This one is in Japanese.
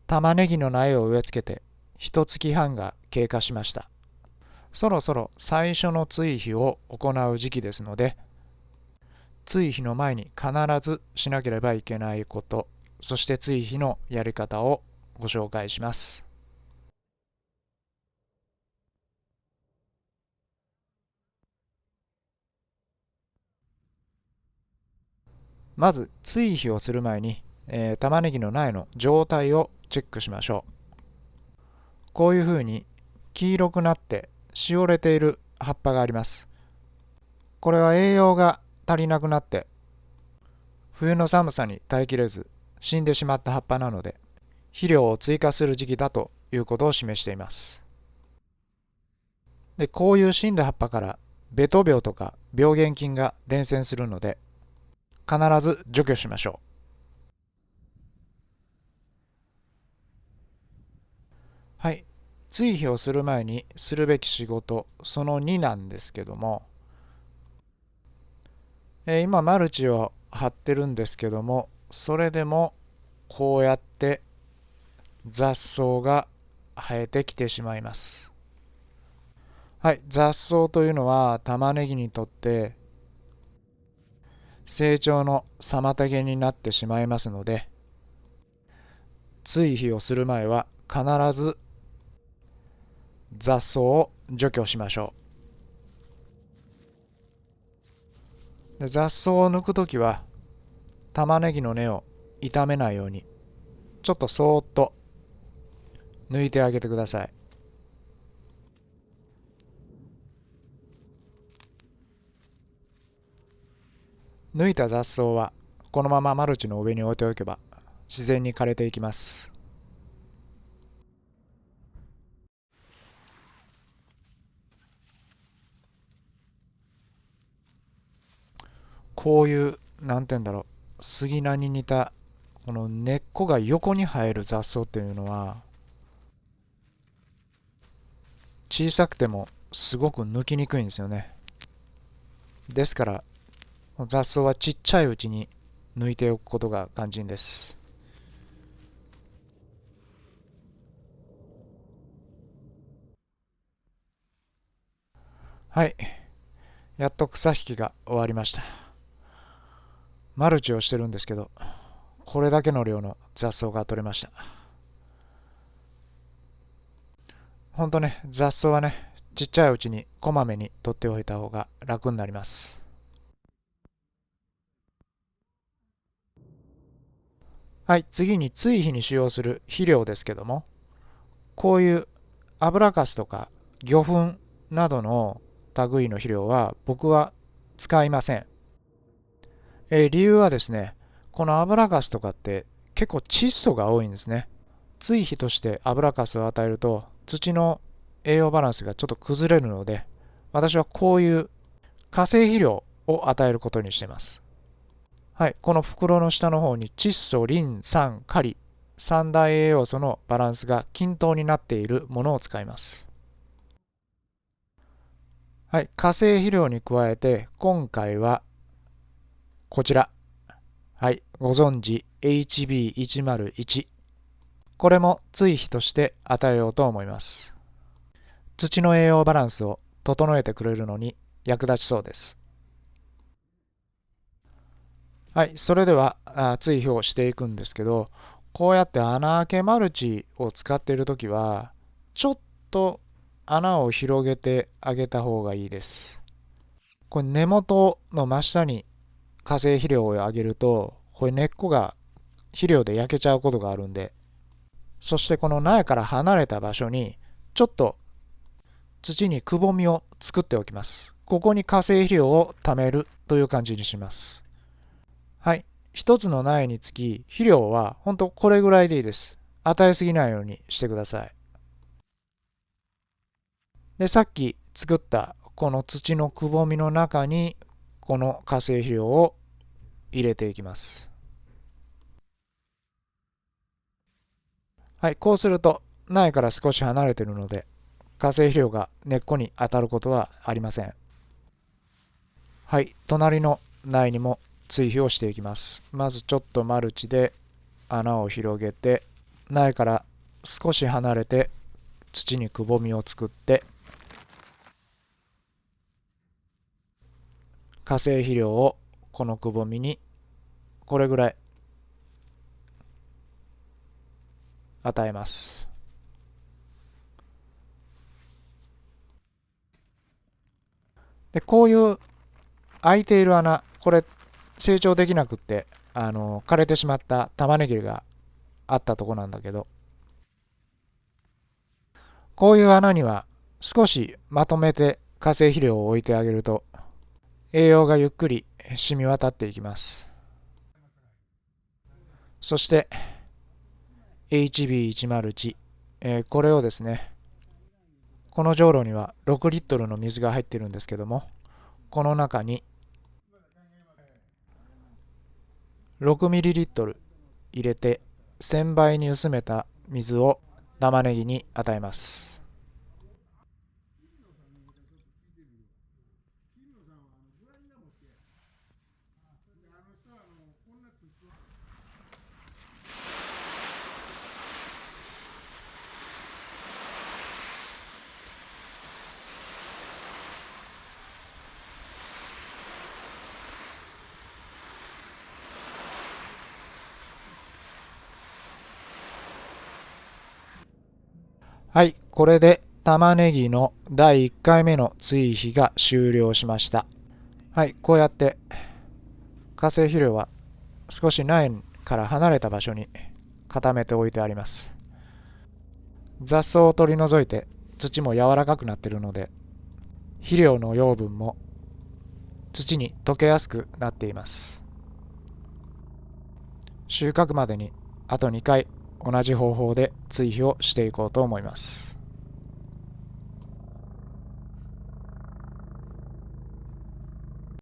玉ねぎの苗を植え付けて1月半が経過しました。そろそろ最初の追肥を行う時期ですので、追肥の前に必ずしなければいけないこと、そして追肥のやり方をご紹介します。まず追肥をする前に、玉ねぎの苗の状態をチェックしましょう。こういうふうに黄色くなってしおれている葉っぱがあります。これは栄養が足りなくなって冬の寒さに耐えきれず死んでしまった葉っぱなので、肥料を追加する時期だということを示しています。で、こういう死んだ葉っぱからベト病とか病原菌が伝染するので、必ず除去しましょう。はい。追肥をする前にするべき仕事、その2なんですけども、今マルチを張ってるんですけども、それでもこうやって雑草が生えてきてしまいます。はい、雑草というのは玉ねぎにとって成長の妨げになってしまいますので、追肥をする前は必ず雑草を除去しましょう。で、雑草を抜くときは玉ねぎの根を傷めないようにちょっとそーっと抜いてあげてください。抜いた雑草はこのままマルチの上に置いておけば自然に枯れていきます。こういうなんて言うんだろう、杉菜に似たこの根っこが横に生える雑草っていうのは小さくてもすごく抜きにくいんですよね。ですから雑草はちっちゃいうちに抜いておくことが肝心です。はい、やっと草引きが終わりました。マルチをしてるんですけど、これだけの量の雑草が取れました。ほんとね、雑草はね、ちっちゃいうちにこまめに取っておいた方が楽になります。はい、次に追肥に使用する肥料ですけども、こういう油かすとか魚粉などの類の肥料は僕は使いません。理由はですね、この油かすとかって結構窒素が多いんですね。追肥として油かすを与えると土の栄養バランスがちょっと崩れるので、私はこういう化成肥料を与えることにしています。はい、この袋の下の方に窒素、リン、酸、カリ、三大栄養素のバランスが均等になっているものを使います。はい、化成肥料に加えて今回はこちら、はい、ご存知 HB101、これも追肥として与えようと思います。土の栄養バランスを整えてくれるのに役立ちそうです。はい、それでは追肥をしていくんですけど、こうやって穴あけマルチを使っているときは、ちょっと穴を広げてあげた方がいいです。これ根元の真下に化成肥料をあげると、これ根っこが肥料で焼けちゃうことがあるんで、そしてこの苗から離れた場所に、ちょっと土にくぼみを作っておきます。ここに化成肥料を貯めるという感じにします。はい。一つの苗につき肥料は本当これぐらいでいいです。与えすぎないようにしてください。で、さっき作ったこの土のくぼみの中にこの化成肥料を入れていきます。はい。こうすると苗から少し離れているので化成肥料が根っこに当たることはありません。はい。隣の苗にも追肥をしていきます。まずちょっとマルチで穴を広げて、苗から少し離れて土にくぼみを作って、化成肥料をこのくぼみにこれぐらい与えます。で、こういう空いている穴、これ成長できなくって枯れてしまった玉ねぎがあったとこなんだけど、こういう穴には少しまとめて化成肥料を置いてあげると栄養がゆっくり染み渡っていきます。そして HB101、これをですね、このじょうろには6リットルの水が入っているんですけども、この中に6ミリリットル入れて1000倍に薄めた水を玉ねぎに与えます。はい、これで玉ねぎの第1回目の追肥が終了しました。はい、こうやって化成肥料は少し苗から離れた場所に固めておいてあります。雑草を取り除いて土も柔らかくなっているので、肥料の養分も土に溶けやすくなっています。収穫までにあと2回同じ方法で追肥をしていこうと思います。